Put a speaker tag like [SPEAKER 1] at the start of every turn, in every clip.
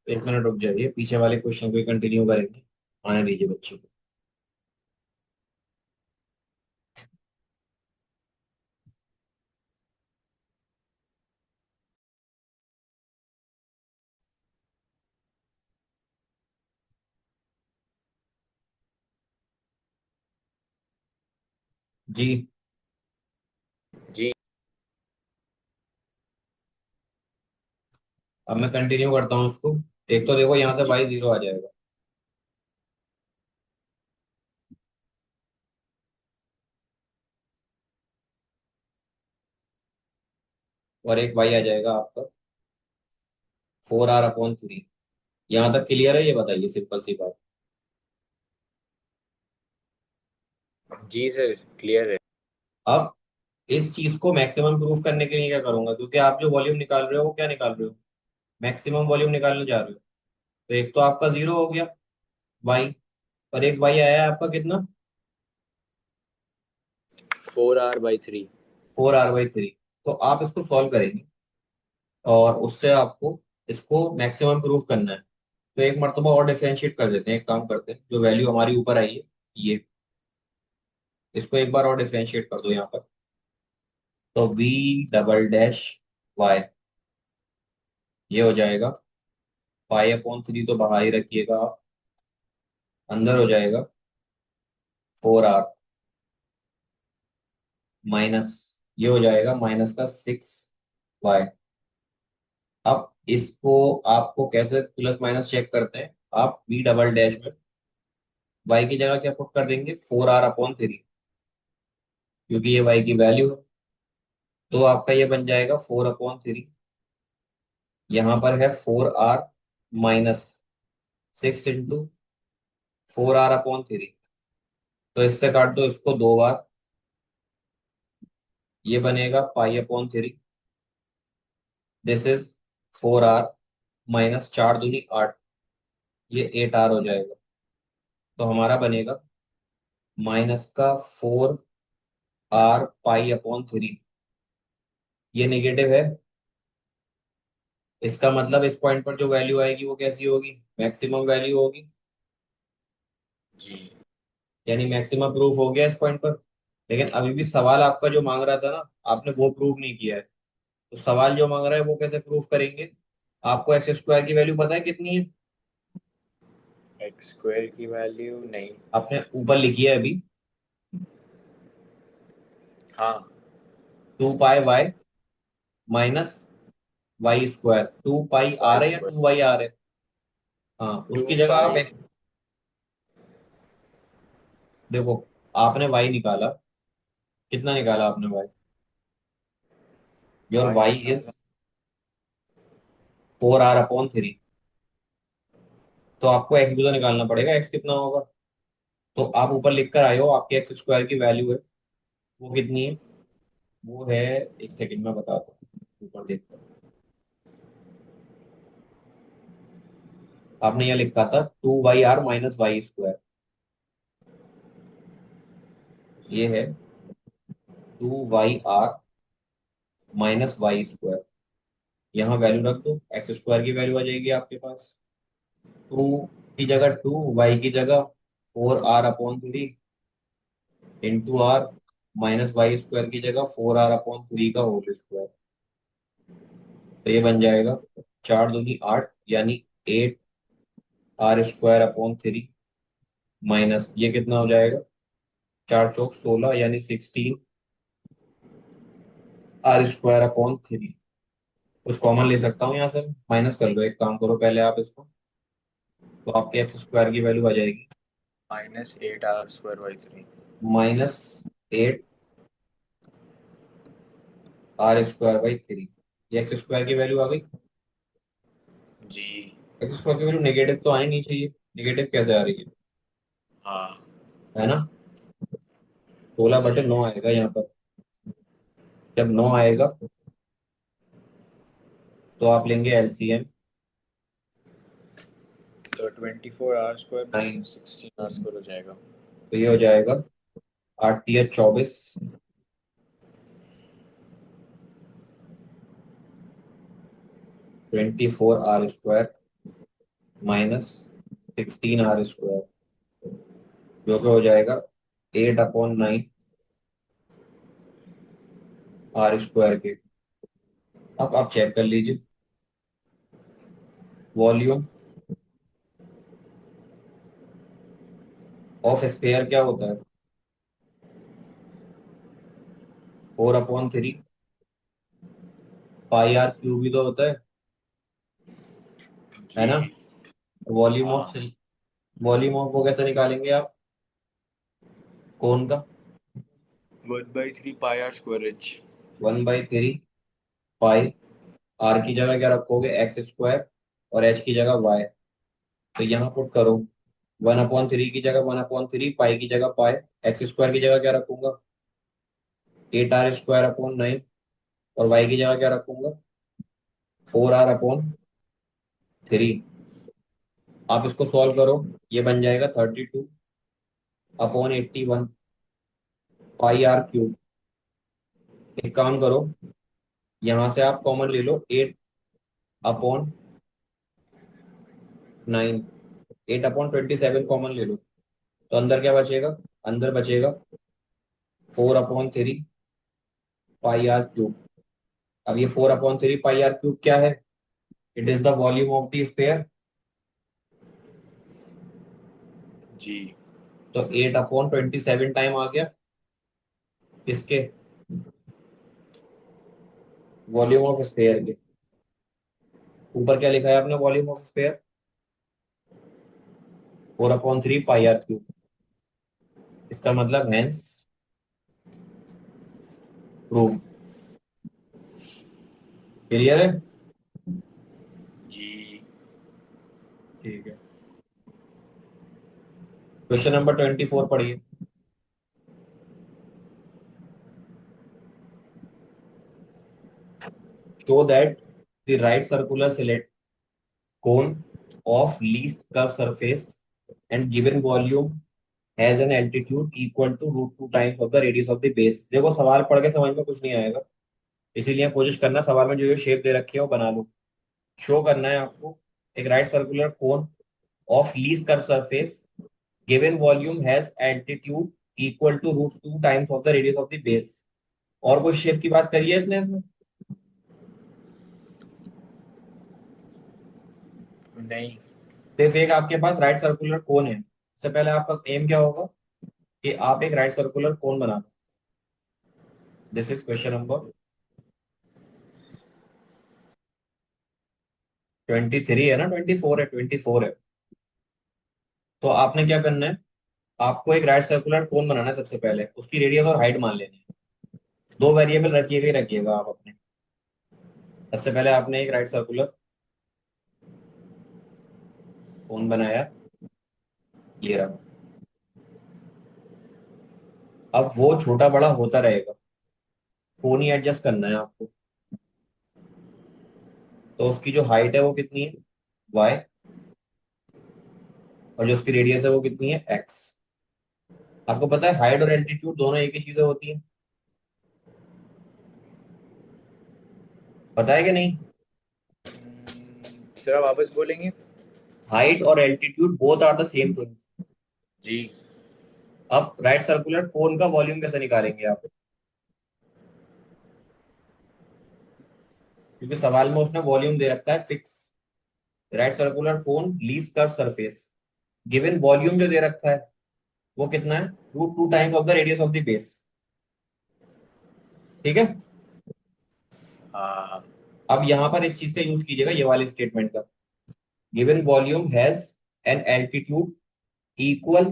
[SPEAKER 1] एक मिनट रुक जाइए, पीछे वाले क्वेश्चन को कंटिन्यू करेंगे। आने दीजिए बच्चों को। जी।
[SPEAKER 2] जी।
[SPEAKER 1] अब मैं कंटिन्यू करता हूँ उसको। एक तो देखो यहाँ से
[SPEAKER 2] जी।
[SPEAKER 1] बाई जीरो आ जाएगा, और एक बाई आ जाएगा आपका 4r/3। यहाँ तक क्लियर है? ये बताइए, सिंपल सी बात।
[SPEAKER 2] जी सर, क्लियर है।
[SPEAKER 1] अब इस चीज को मैक्सिमम प्रूफ करने के लिए क्या करूंगा, क्योंकि आप जो वॉल्यूम निकाल रहे हो वो क्या निकाल रहे हो, मैक्सिमम वॉल्यूम निकालने जा रहे हो। तो एक तो आपका जीरो हो गया बाई, और एक बाई आया है आपका कितना,
[SPEAKER 2] 4r/3।
[SPEAKER 1] 4r/3। तो आप इसको सॉल्व करेंगे और उससे आपको इसको मैक्सिमम प्रूफ करना है। तो एक मरतबा और डिफरेंशिएट कर देते हैं, एक काम करते हैं, जो वैल्यू हमारी ऊपर आई है ये, इसको एक बार और डिफरेंशिएट कर दो यहाँ पर। तो v डबल डैश y, ये हो जाएगा पाई/3, तो बाहर ही रखिएगा आप, अंदर हो जाएगा 4r माइनस, ये हो जाएगा माइनस का 6y। अब इसको आपको कैसे प्लस माइनस चेक करते हैं, आप v डबल डैश में y की जगह क्या पुट कर देंगे, 4r/3, क्योंकि ये y की वैल्यू है। तो आपका ये बन जाएगा 4/3। यहाँ पर है 4r माइनस 6 × 4r/3। तो इससे काट दो इसको दो बार, ये बनेगा पाई/3। दिस इज 4r माइनस 4×2 = 8, ये 8r हो जाएगा। तो हमारा बनेगा माइनस का 4r पाई/3। ये नेगेटिव है, इसका मतलब इस पॉइंट पर जो वैल्यू आएगी वो कैसी होगी, मैक्सिमम वैल्यू होगी।
[SPEAKER 2] जी।
[SPEAKER 1] यानी मैक्सिमम प्रूफ हो गया इस पॉइंट पर। लेकिन अभी भी सवाल आपका जो मांग रहा था ना, आपने वो प्रूफ नहीं किया है। तो सवाल जो मांग रहा है वो कैसे प्रूफ करेंगे। आपको एक्स स्क्वायर की वैल्यू पता है कितनी है,
[SPEAKER 2] एक्स स्क्वायर की वैल्यू नहीं।
[SPEAKER 1] आपने ऊपर लिखी है अभी,
[SPEAKER 2] हाँ।
[SPEAKER 1] 2πy minus y²। 2πr
[SPEAKER 2] Y
[SPEAKER 1] है या
[SPEAKER 2] स्क्वायर।
[SPEAKER 1] 2yr है? हाँ,
[SPEAKER 2] टू
[SPEAKER 1] उसकी जगह आप
[SPEAKER 2] पाई
[SPEAKER 1] एक्स, देखो आपने y निकाला, कितना निकाला आपने y, your
[SPEAKER 2] Y
[SPEAKER 1] y is
[SPEAKER 2] निकाला।
[SPEAKER 1] 4r/3। तो आपको x भी तो निकालना पड़ेगा, x कितना होगा। तो आप ऊपर लिख कर आए हो, आपके एक्स स्क्वायर की वैल्यू है, वो कितनी है, वो है, एक सेकंड में बताता हूँ, ऊपर देखता हूँ। आपने यहाँ लिखा था 2yr - y², ये है 2yr - y²। यहाँ वैल्यू रख दो, एक्स स्क्वायर की वैल्यू आ जाएगी आपके पास, 2 की जगह 2, y की जगह 4r/3 into are, minus y² की जगह 4r/3 का होल स्क्वायर। तो ये बन जाएगा 4×2 = 8, यानी 8r² माइनस ये कितना हो जाएगा, 4×4 = 16, यानी 16r²/3। कुछ कॉमन ले सकता हूँ यहाँ से, माइनस कर लो, एक काम करो पहले आप इसको, तो आपके एक्स स्क्वायर की वैल्यू आ जाएगी
[SPEAKER 2] -8r² / 3।
[SPEAKER 1] -8r²/3। ये एक्स स्क्वायर की वैल्यू आ गई।
[SPEAKER 2] जी।
[SPEAKER 1] एक्स स्क्वायर की वैल्यू नेगेटिव तो आनी नहीं चाहिए, नेगेटिव कैसे आ रही
[SPEAKER 2] हाँ।
[SPEAKER 1] है ना। 16/9 आएगा यहाँ पर। जब 9 आएगा तो आप लेंगे एलसीएम।
[SPEAKER 2] तो 24r²
[SPEAKER 1] 9,
[SPEAKER 2] 16r² हो जाएगा।
[SPEAKER 1] तो ये हो जाएगा 8×3 = 24, 24r²। -16r², जो कि हो जाएगा 8/9 r² के। अब आप चेक कर लीजिए, वॉल्यूम ऑफ स्फेयर क्या होता है? 4/3 πr³ भी तो होता है ना?
[SPEAKER 2] जी।
[SPEAKER 1] वॉल्यूम ऑफ
[SPEAKER 2] हाँ।
[SPEAKER 1] वॉल्यूम ऑफ वो कैसे निकालेंगे आप, कौन का?
[SPEAKER 2] 1/3 πr²h।
[SPEAKER 1] 1/3 पाई, आर की जगह क्या रखोगे, x², और एच की जगह y। तो यहाँ पुट करो, 1/3 की जगह 1/3, पाई की जगह पाई, x² की जगह क्या रखूंगा, 8r²/9, और y की जगह क्या रखूंगा, 4r/3। आप इसको सॉल्व करो, ये बन जाएगा 32/81 πr³। एक काम करो, यहां से आप कॉमन ले लो, 8/9, 8/27 कॉमन ले लो, तो अंदर क्या बचेगा, अंदर बचेगा 4/3 πr³। अब ये 4/3 πr³ क्या है? It is the volume of the sphere.
[SPEAKER 2] जी।
[SPEAKER 1] तो 8/27 टाइम आ गया इसके, वॉल्यूम ऑफ स्फेयर के। ऊपर क्या लिखा है आपने, वॉल्यूम ऑफ स्फेयर 4/3 πr³। इसका मतलब हेंस प्रूव। क्लियर है?
[SPEAKER 2] जी।
[SPEAKER 1] ठीक है। क्वेश्चन नंबर 24 पढ़िए। Show that the right circular सिलेट cone of least curved surface and given volume has an altitude equal to √2 times of the radius of the base। देखो सवाल पढ़ के समझ में कुछ नहीं आएगा, इसीलिए कोशिश करना सवाल में जो जो शेप दे रखी है वो बना लो। शो करना है आपको, एक right circular cone of least curve surface, given volume has altitude equal to √2 times of the radius of the base. और कोई शेप की बात करिए इसने इसमें?
[SPEAKER 2] नहीं।
[SPEAKER 1] सिर्फ एक आपके पास राइट सर्कुलर कोन है। इससे पहले आपका एम क्या होगा, कि आप एक राइट सर्कुलर कोन बना लो। दिस इज क्वेश्चन नंबर 23 है ना, 24 है, 24 है। तो आपने क्या करना है, आपको एक राइट सर्कुलर कोन बनाना है। सबसे पहले उसकी रेडियस और हाइट मान लेनी है। दो वेरिएबल रखिएगा ही रखिएगा आप अपने। सबसे पहले आपने एक राइट सर्कुलर कोन बनाया, ये रहा। अब वो छोटा बड़ा होता रहेगा, कोन ही एडजस्ट करना है आपको। तो उसकी जो हाइट है वो कितनी है, y, और जो उसकी रेडियस है वो कितनी है, x। आपको पता है हाइट और एल्टीट्यूड दोनों एक ही चीजें होती हैं, पता है कि नहीं?
[SPEAKER 2] जरा वापस बोलेंगे?
[SPEAKER 1] हाइट और altitude both are the same thing.
[SPEAKER 2] जी।
[SPEAKER 1] अब राइट सर्कुलर कोन का वॉल्यूम कैसे निकालेंगे आप? क्योंकि सवाल में उसने वॉल्यूम दे रखा है फिक्स, राइट सर्कुलर कोन least curve surface, given volume जो दे रखा है वो कितना है, √2 times of the radius of the base. ठीक है।
[SPEAKER 2] हाँ।
[SPEAKER 1] अब यहां पर इस चीज का यूज कीजिएगा, ये वाले स्टेटमेंट का, given volume has an altitude equal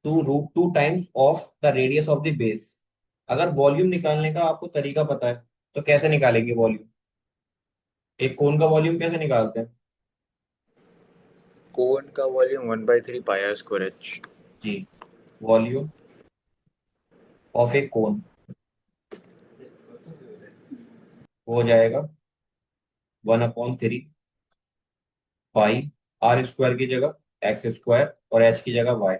[SPEAKER 1] to √2 times of the radius of the base. अगर वॉल्यूम निकालने का आपको तरीका पता है तो कैसे निकालेंगे वॉल्यूम, एक कोन का वॉल्यूम कैसे निकालते हैं?
[SPEAKER 2] कोन का वॉल्यूम 1/3 πr²h।
[SPEAKER 1] जी, वॉल्यूम ऑफ ए कोन हो जाएगा 1/3 पाई, r² की जगह x², और h की जगह y।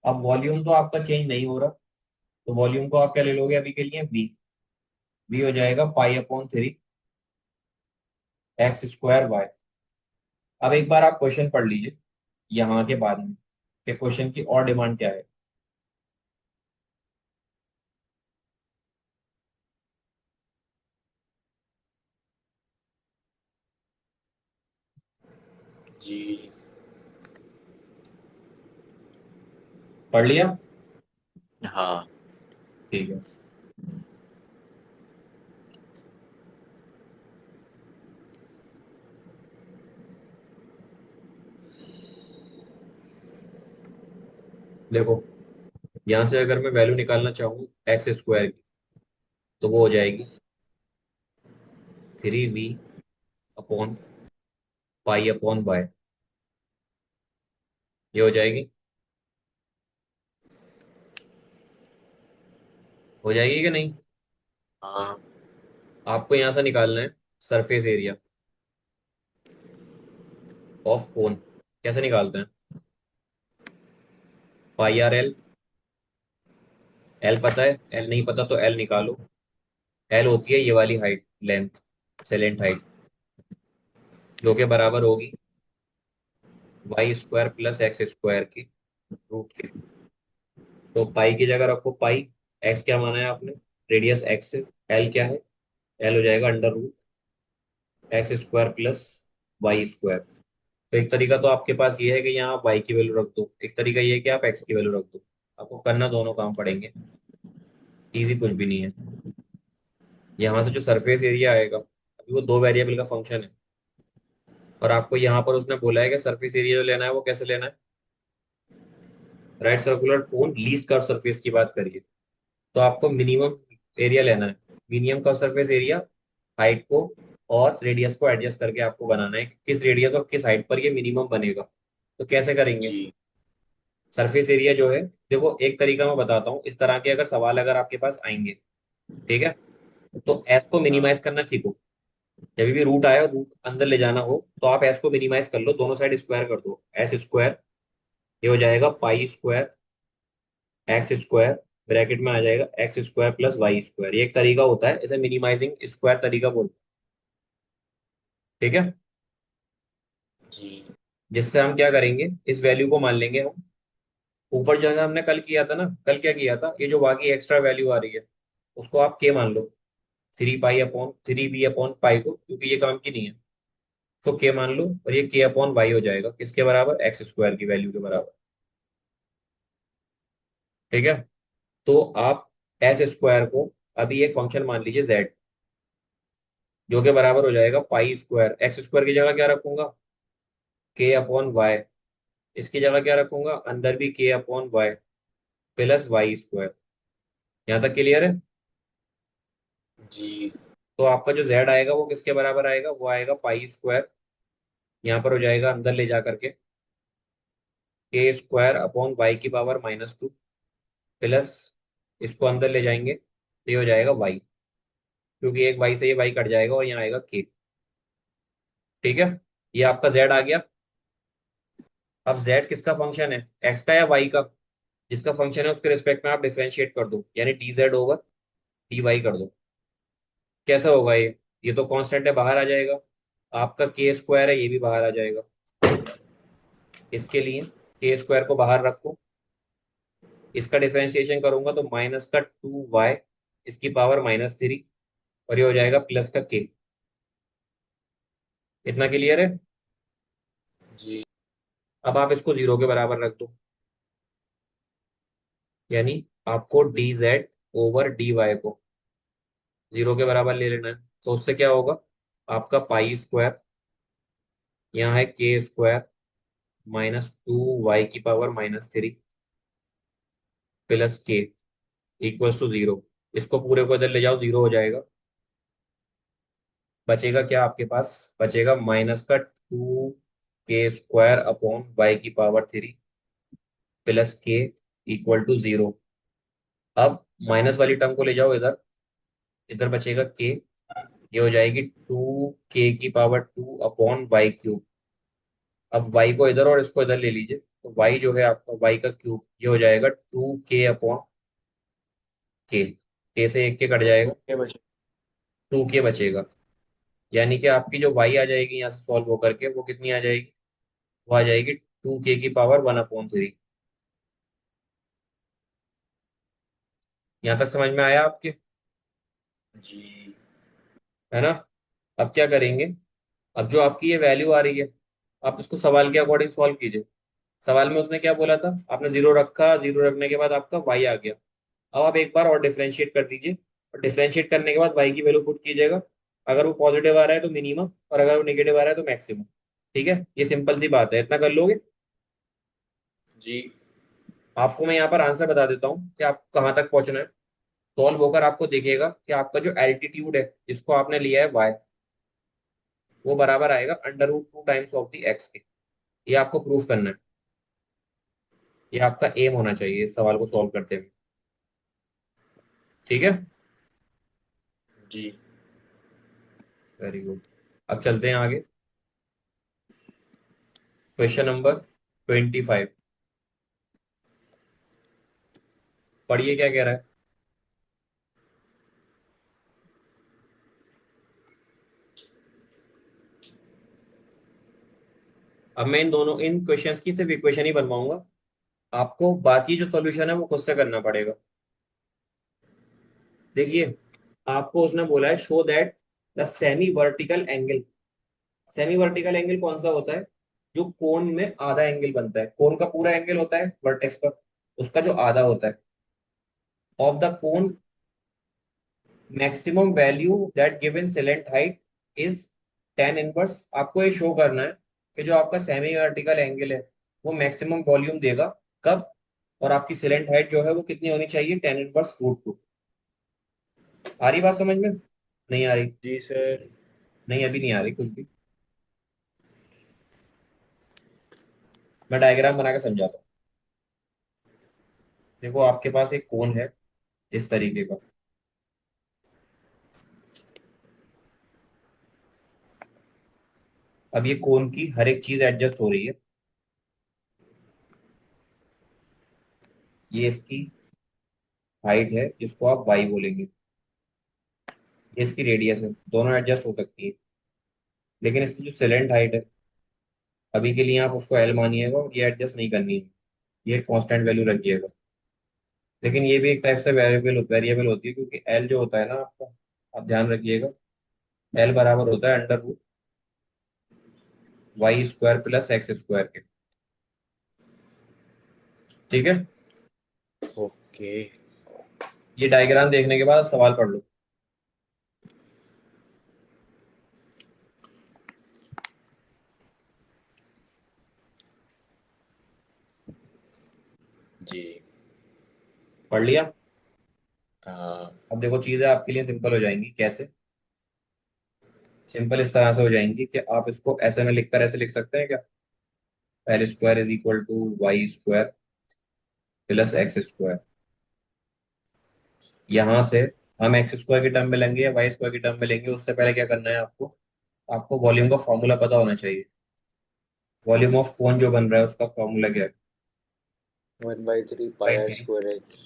[SPEAKER 1] अब वॉल्यूम तो आपका चेंज नहीं हो रहा, तो वॉल्यूम को आप क्या ले लोगे अभी के लिए, v। v हो जाएगा π/3 x² y। अब एक बार आप क्वेश्चन पढ़ लीजिए यहाँ के बाद में, कि क्वेश्चन की और डिमांड क्या है।
[SPEAKER 2] जी।
[SPEAKER 1] पढ़ लिया?
[SPEAKER 2] हाँ।
[SPEAKER 1] ठीक है। देखो, यहाँ से अगर मैं वैल्यू निकालना चाहूँ एक्स स्क्वायर की, तो वो हो जाएगी 3v/पाई/वाई। ये हो जाएगी, हो जाएगी कि नहीं?
[SPEAKER 2] हाँ।
[SPEAKER 1] आपको यहाँ से निकालना है सरफेस एरिया ऑफ कोन। कैसे निकालते हैं? पाई/एल। एल पता है? एल नहीं पता तो एल निकालो। एल होती है ये वाली हाइट, लेंथ, सेलेंट हाइट, जो कि बराबर होगी वाई स्क्वायर + एक्स स्क्वायर की रूट के। तो पाई की जगह रखो पाई। एक्स क्या माना है आपने? रेडियस एक्स से। एल क्या है? एल हो जाएगा √x² + y²। तो एक तरीका तो आपके पास ये है कि यहाँ आप वाई की वैल्यू रख दो, एक तरीका ये है कि आप एक्स की वैल्यू रख दो। आपको करना दोनों काम पड़ेंगे, इजी कुछ भी नहीं है। यहाँ से जो सरफेस एरिया आएगा, अभी वो दो वेरिएबल का फंक्शन है, और आपको यहाँ पर उसने बोला है कि सरफेस एरिया जो लेना है वो कैसे लेना है? राइट सर्कुलर कोन लीस्ट कर्व सरफेस की बात करिए, तो आपको मिनिमम एरिया लेना है। Minimum curve surface area height को और रेडियस को एडजस्ट करके आपको बनाना है कि किस रेडियस और किस हाइट पर ये मिनिमम बनेगा। तो कैसे करेंगे?
[SPEAKER 2] जी।
[SPEAKER 1] सरफेस एरिया जो है, देखो एक तरीका मैं बताता हूँ, इस तरह के अगर सवाल अगर आपके पास आएंगे, ठीक है, तो एस को
[SPEAKER 2] हाँ।
[SPEAKER 1] मिनिमाइज करना सीखो। जब भी रूट आए और रूट अंदर ले जाना हो, तो आप एस को मिनिमाइज कर लो, दोनों साइड स्क्वायर कर दो, S²। ये हो जाएगा पाई² x² ब्रैकेट में आ जाएगा x² + y²। ये एक तरीका होता है, इसे मिनिमाइजिंग स्क्वायर तरीका बोलते हैं। ठीक है।
[SPEAKER 2] जी।
[SPEAKER 1] जिससे हम क्या करेंगे, इस वैल्यू को मान लेंगे हम। ऊपर जो है हमने कल किया था ना, कल क्या किया था, ये जो बाकी एक्स्ट्रा वैल्यू आ रही है उसको आप के मान लो। 3 पाई/3v/पाई को, क्योंकि ये काम की नहीं है, तो के मान लो, और ये k/वाई हो जाएगा किसके बराबर? x² की वैल्यू के बराबर। ठीक है। तो आप S² को अभी एक फंक्शन मान लीजिए z, जो कि बराबर हो जाएगा पाई²। x² की जगह क्या रखूंगा? k/वाई। इसकी जगह क्या रखूंगा? अंदर भी k/वाई + y²। यहाँ तक क्लियर है?
[SPEAKER 2] जी।
[SPEAKER 1] तो आपका जो z आएगा वो किसके बराबर आएगा? वो आएगा पाई²। यहाँ पर हो जाएगा अंदर ले जा करके k² / y⁻², प्लस इसको अंदर ले जाएंगे तो ये हो जाएगा y, क्योंकि एक y से ये y कट जाएगा और यहाँ आएगा k। ठीक है। ये आपका z आ गया। अब z किसका फंक्शन है, x का या y का? जिसका फंक्शन है उसके रिस्पेक्ट में आप डिफरेंशिएट कर दो, यानी dz/dy कर दो। कैसा होगा ये तो कांस्टेंट है, बाहर आ जाएगा। आपका k² है, ये भी बाहर आ जाएगा। इसके लिए k² को बाहर रखो, इसका डिफरेंशिएशन करूंगा तो -2y इसकी पावर -3, और ये हो जाएगा प्लस का k। इतना क्लियर है?
[SPEAKER 2] जी।
[SPEAKER 1] अब आप इसको 0 के बराबर रख दो, यानी आपको dz/dy को 0 के बराबर ले लेना है। तो उससे क्या होगा, आपका पाई², यहाँ है k² -2y⁻³ प्लस k = 0। इसको पूरे को इधर ले जाओ, 0 हो जाएगा। बचेगा क्या आपके पास? बचेगा -2k² / y⁻³ प्लस k = 0। अब माइनस वाली टर्म को ले जाओ इधर, इधर बचेगा k। ये हो जाएगी 2k⁻²/y³। अब y को इधर और इसको इधर ले लीजिए, तो y जो है आपका y का क्यूब, ये हो जाएगा 2k/k। k से एक के कट
[SPEAKER 2] तो
[SPEAKER 1] जाएगा,
[SPEAKER 2] के बचे।
[SPEAKER 1] 2k बचेगा। यानी कि आपकी जो y आ जाएगी यहाँ से सॉल्व होकर के वो कितनी आ जाएगी, वो आ जाएगी 2k⁻1/3। यहाँ तक समझ में आया आपके?
[SPEAKER 2] जी।
[SPEAKER 1] है ना? अब क्या करेंगे, अब जो आपकी ये वैल्यू आ रही है, आप इसको सवाल के अकॉर्डिंग सॉल्व कीजिए। सवाल में उसने क्या बोला था, आपने जीरो रखा, जीरो रखने के बाद आपका y आ गया। अब आप एक बार और डिफरेंशिएट कर दीजिए, और डिफरेंशिएट करने के बाद y की वैल्यू पुट कीजिएगा। अगर वो पॉजिटिव आ रहा है तो मिनिमम, और अगर वो नेगेटिव आ रहा है तो मैक्सिमम। ठीक है, ये सिंपल सी बात है, इतना कर लोगे?
[SPEAKER 2] जी।
[SPEAKER 1] आपको मैं यहाँ पर आंसर बता देता हूँ कि आप कहाँ तक पहुंचना है। सॉल्व होकर आपको दिखेगा कि आपका जो एल्टीट्यूड है जिसको आपने लिया है y, वो बराबर आएगा √2 टाइम्स ऑफ दी एक्स के। ये आपको प्रूफ करना है। ये आपका एम होना चाहिए इस सवाल को सॉल्व करते हुए। ठीक है।
[SPEAKER 2] जी।
[SPEAKER 1] Very good. अब चलते हैं आगे। Question number 25। पढ़िए क्या कह रहा है। अब मैं इन क्वेश्चंस की सिर्फ इक्वेशन ही बनवाऊंगा। आपको बाकी जो सॉल्यूशन है वो खुद से करना पड़ेगा। देखिए, आपको उसने बोला है show that the semi vertical angle. Semi vertical angle कौन सा होता है? जो कोन में आधा एंगल बनता है। कोन का पूरा एंगल होता है वर्टेक्स पर, उसका जो आधा होता है of the cone, maximum value that given slant height is tan 1। आपको ये शो करना है कि जो आपका सेमी वर्टिकल एंगल है वो मैक्सिमम वॉल्यूम देगा कब, और आपकी सिलेंट हाइट जो है वो कितनी होनी चाहिए, tan 1√2। आ रही बात समझ में? नहीं आ रही?
[SPEAKER 2] जी सर।
[SPEAKER 1] नहीं, अभी नहीं आ रही कुछ भी। मैं डायग्राम बना के समझाता हूँ। देखो, आपके पास एक कोन है इस तरीके का। अब ये कोन की हर एक चीज एडजस्ट हो रही है। ये इसकी हाइट है जिसको आप वाई बोलेंगे, ये इसकी रेडियस है, दोनों एडजस्ट हो सकती है। लेकिन इसकी जो सिलेंट हाइट है, अभी के लिए आप उसको एल मानिएगा और ये एडजस्ट नहीं करनी है, ये कांस्टेंट वैल्यू रखिएगा। लेकिन ये भी एक टाइप से वेरिएबल वेरिएबल होती है, क्योंकि एल जो होता है ना आपका, आप ध्यान रखिएगा, एल बराबर होता है √y² + x² के। ठीक है।
[SPEAKER 2] ओके।
[SPEAKER 1] ये डायग्राम देखने के बाद सवाल पढ़ लो।
[SPEAKER 2] जी।
[SPEAKER 1] पढ़ लिया?
[SPEAKER 2] हाँ।
[SPEAKER 1] अब देखो, चीजें आपके लिए सिंपल हो जाएंगी। कैसे सिंपल? इस तरह से हो जाएंगी कि आप इसको ऐसे में लिखकर ऐसे लिख सकते हैं क्या, l² = y² + x²। यहां से हम x² की टर्म में लेंगे या y² की टर्म में लेंगे, उससे पहले क्या करना है आपको, आपको वॉल्यूम का फॉर्मूला पता होना चाहिए। वॉल्यूम ऑफ कोन जो बन रहा है उसका फॉर्मूला क्या है?
[SPEAKER 2] 1/3 pi
[SPEAKER 1] pi
[SPEAKER 2] r
[SPEAKER 1] three
[SPEAKER 2] square h.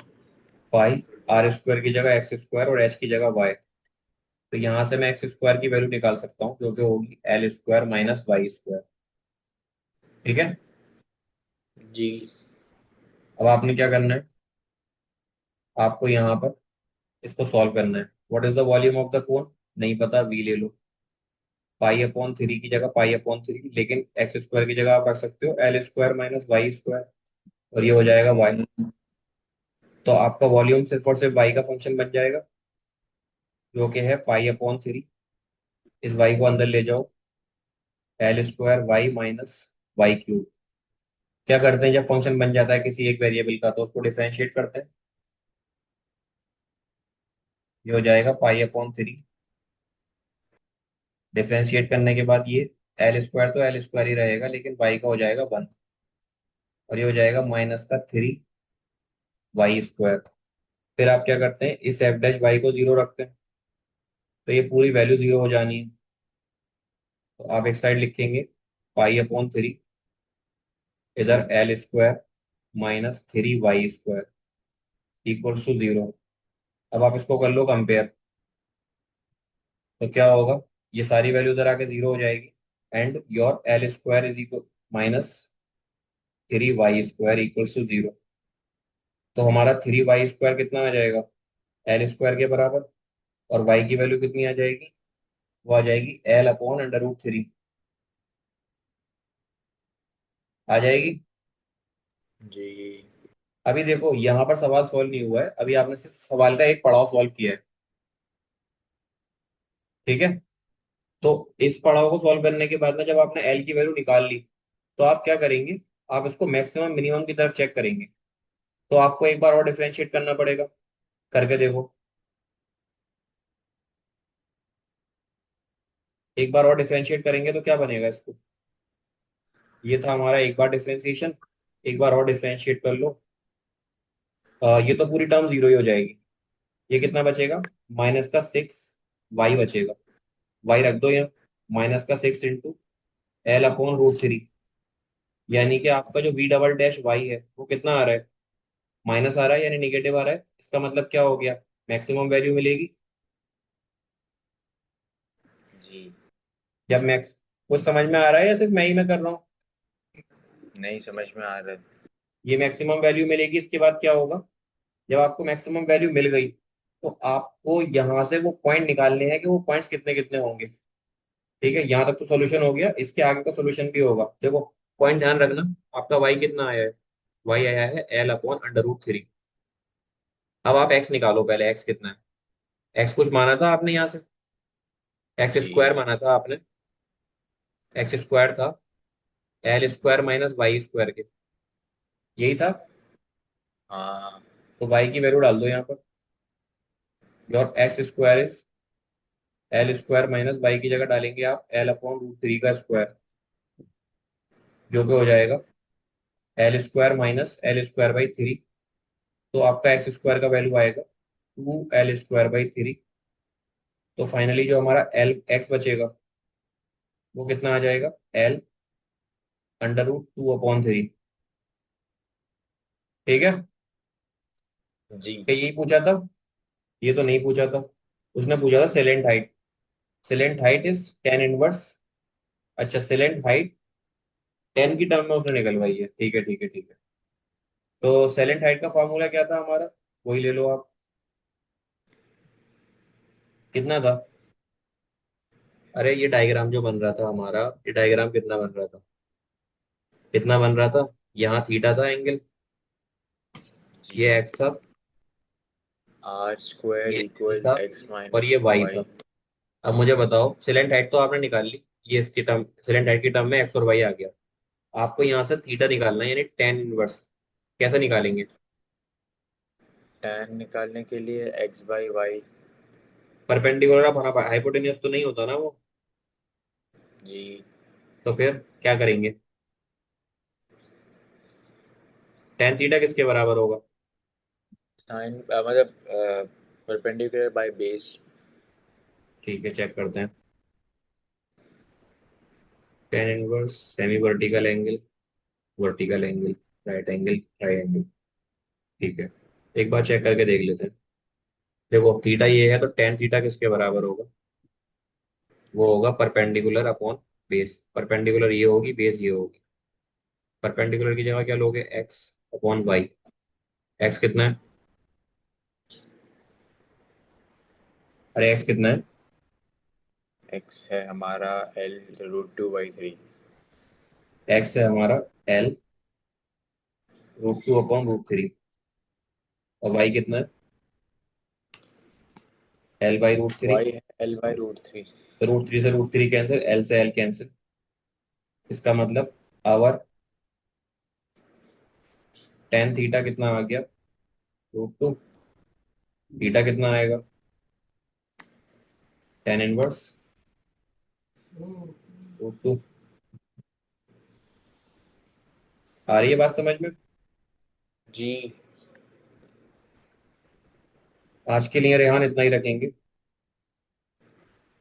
[SPEAKER 1] Pi r² की जगह x² और h की जगह y। तो यहाँ से मैं x² की वैल्यू निकाल सकता हूँ जो कि होगी l² - y²। ठीक है।
[SPEAKER 2] जी।
[SPEAKER 1] अब आपने क्या करना है, आपको यहाँ पर इसको सॉल्व करना है। What is the volume of the cone? नहीं पता, v ले लो। π/3 की जगह π/3, लेकिन x² की जगह आप रख सकते हो l² - y², और ये हो जाएगा y। तो आपका वॉल्यूम सिर्फ और सिर्फ y का फंक्शन बन जाएगा, जो कि है π/3। इस y को अंदर ले जाओ, l² y - y³। क्या करते हैं जब फंक्शन बन जाता है किसी एक वेरिएबल का, तो उसको डिफरेंशिएट करते हैं। ये हो जाएगा π/3। डिफरेंशिएट करने के बाद ये l² तो l² ही रहेगा, लेकिन y का हो जाएगा 1, और ये हो जाएगा -3 y²। फिर आप क्या करते हैं, इस f' को 0 रखते हैं, तो ये पूरी वैल्यू 0 हो जानी है। तो आप एक साइड लिखेंगे π/3, इधर l² -3 y² = 0। अब आप इसको कर लो कंपेयर, तो क्या होगा, ये सारी वैल्यू उधर आके जीरो हो जाएगी। And your L square is equal minus 3y square equals to zero. तो हमारा 3y स्क्वायर कितना आ जाएगा, एल स्क्वायर के बराबर। और y की वैल्यू कितनी आ जाएगी, वो आ जाएगी l upon under root three. आ जाएगी।
[SPEAKER 2] जी।
[SPEAKER 1] अभी देखो यहाँ पर सवाल सॉल्व नहीं हुआ है, अभी आपने सिर्फ सवाल का एक पड़ाव सॉल्व किया है। ठीक है। तो इस पड़ाव को सॉल्व करने के बाद में जब आपने एल की वैल्यू निकाल ली, तो आप क्या करेंगे, आप इसको मैक्सिमम मिनिमम की तरफ चेक करेंगे। तो आपको एक बार और डिफरेंशिएट करना पड़ेगा। करके देखो, एक बार और डिफरेंशिएट करेंगे तो क्या बनेगा इसको। ये था हमारा एक बार डिफरेंशिएशन। एक बार और डिफरेंशिएट कर लो। ये तो पूरी टर्म जीरो ही हो जाएगी। ये कितना बचेगा, माइनस का सिक्स वाई बचेगा। वाई रख दो यहाँ, माइनस का six into L upon root three. यानी कि आपका जो वी डबल डैश वाई है वो कितना आ रहा है, माइनस आ रहा है, यानी निगेटिव आ रहा है। इसका मतलब क्या हो गया, मैक्सिमम वैल्यू मिलेगी।
[SPEAKER 2] जी।
[SPEAKER 1] जब मैक्स, कुछ समझ में आ रहा है या सिर्फ मैं ही मैं कर रहा हूँ।
[SPEAKER 2] नहीं समझ में आ रहा है।
[SPEAKER 1] ये मैक्सिमम वैल्यू मिलेगी, इसके बाद क्या होगा, जब आपको मैक्सिमम वैल्यू मिल गई तो आपको यहाँ से वो पॉइंट निकालने हैं कि वो पॉइंट्स कितने कितने होंगे। ठीक है, यहाँ तक तो सॉल्यूशन हो गया, इसके आगे का सॉल्यूशन भी होगा। देखो पॉइंट ध्यान रखना, आपका वाई कितना आया है, वाई आया है L upon under root three. अब आप एक्स निकालो, पहले एक्स कितना है। एक्स कुछ माना था आपने यहाँ से, एक्स स्क्वायर
[SPEAKER 2] जी।
[SPEAKER 1] माना था आपने। एक्स स्क्वायर था L square minus y square के, यही था।
[SPEAKER 2] हाँ।
[SPEAKER 1] तो वाई की वैल्यू डाल दो यहाँ पर। Your x square is L square minus y की जगह डालेंगे आप एल अपॉन रूट थ्री का स्क्वायर, जो कि हो जाएगा L square minus L square by three. तो आपका एक्स स्क्वायर का वैल्यू आएगा two L square by three. तो फाइनली जो हमारा एल एक्स बचेगा वो कितना आ जाएगा, L under root two upon three. ठीक है।
[SPEAKER 2] जी।
[SPEAKER 1] क्या यही पूछा था, ये तो नहीं पूछा था। उसने पूछा था salient height. Salient height is tan inverse. अच्छा, सेलेंट हाइट टेन की टर्म में उसने निकलवाई है। ठीक है ठीक है ठीक है। तो सेलेंट हाइट का फॉर्मूला क्या था हमारा, वही ले लो आप। कितना था, अरे ये डायग्राम जो बन रहा था हमारा, ये डायग्राम कितना बन रहा था, कितना बन रहा था, यहाँ थीटा था एंगल,
[SPEAKER 2] जी।
[SPEAKER 1] ये एक्स था,
[SPEAKER 2] आर स्क्वायर
[SPEAKER 1] ये एल
[SPEAKER 2] इक्वल्स
[SPEAKER 1] था,
[SPEAKER 2] एक्स
[SPEAKER 1] और
[SPEAKER 2] माइनस
[SPEAKER 1] ये वाई
[SPEAKER 2] वाई।
[SPEAKER 1] था। अब मुझे बताओ, सेलेंट हाइट तो आपने निकाल ली, ये इसकी टर्म, सेलेंट हाइट की टर्म में एक्स और वाई आ गया। आपको यहाँ से थीटा निकालना है, यानी टेन इनवर्स। कैसे निकालेंगे,
[SPEAKER 2] tan निकालने के लिए x by y.
[SPEAKER 1] Perpendicular of hypotenuse तो नहीं होता ना वो।
[SPEAKER 2] जी।
[SPEAKER 1] तो फिर क्या करेंगे, टेन थीटा किसके बराबर होगा।
[SPEAKER 2] साइन मतलब परपेंडिकुलर बाय बेस।
[SPEAKER 1] ठीक है, चेक करते हैं। Tan inverse semi vertical angle, vertical angle, right angle, triangle. ठीक है, एक बार चेक करके देख लेते हैं। देखो थीटा ये है, तो टेन थीटा किसके बराबर होगा, वो होगा परपेंडिकुलर अपॉन बेस। परपेंडिकुलर ये होगी, बेस ये होगी। परपेंडिकुलर की जगह क्या लोगे, एक्स अपॉन वाई। एक्स कितना है, अरे एक्स कितना है,
[SPEAKER 2] एक्स है हमारा l root two by three.
[SPEAKER 1] X है हमारा l root two upon root three. और वाई कितना है, l by root three.
[SPEAKER 2] Y है l by root three.
[SPEAKER 1] Root three से रूट थ्री कैंसिल, एल से एल कैंसिल। इसका मतलब आवर टेन थीटा कितना आ गया, रूट टू। थीटा कितना आएगा, टेन इनवर्स रूट टू। आ रही है बात समझ में।
[SPEAKER 2] जी।
[SPEAKER 1] आज के लिए रेहान इतना ही रखेंगे।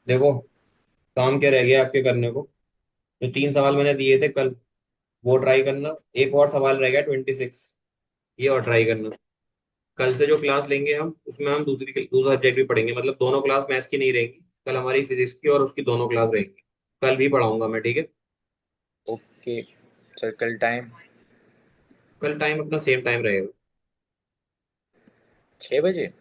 [SPEAKER 1] देखो काम क्या रह गया आपके करने को, जो तीन सवाल मैंने दिए थे कल, वो ट्राई करना। एक और सवाल रह गया 26, ये और ट्राई करना। कल से जो क्लास लेंगे हम, उसमें हम दूसरा सब्जेक्ट भी पढ़ेंगे, मतलब दोनों क्लास मैथ्स की नहीं रहेंगी, कल हमारी फिजिक्स की और उसकी दोनों क्लास रहेंगी। कल भी पढ़ाऊंगा मैं, ठीक है।
[SPEAKER 2] ओके। Circle time.
[SPEAKER 1] कल टाइम अपना सेम टाइम रहेगा।
[SPEAKER 2] 6 बजे।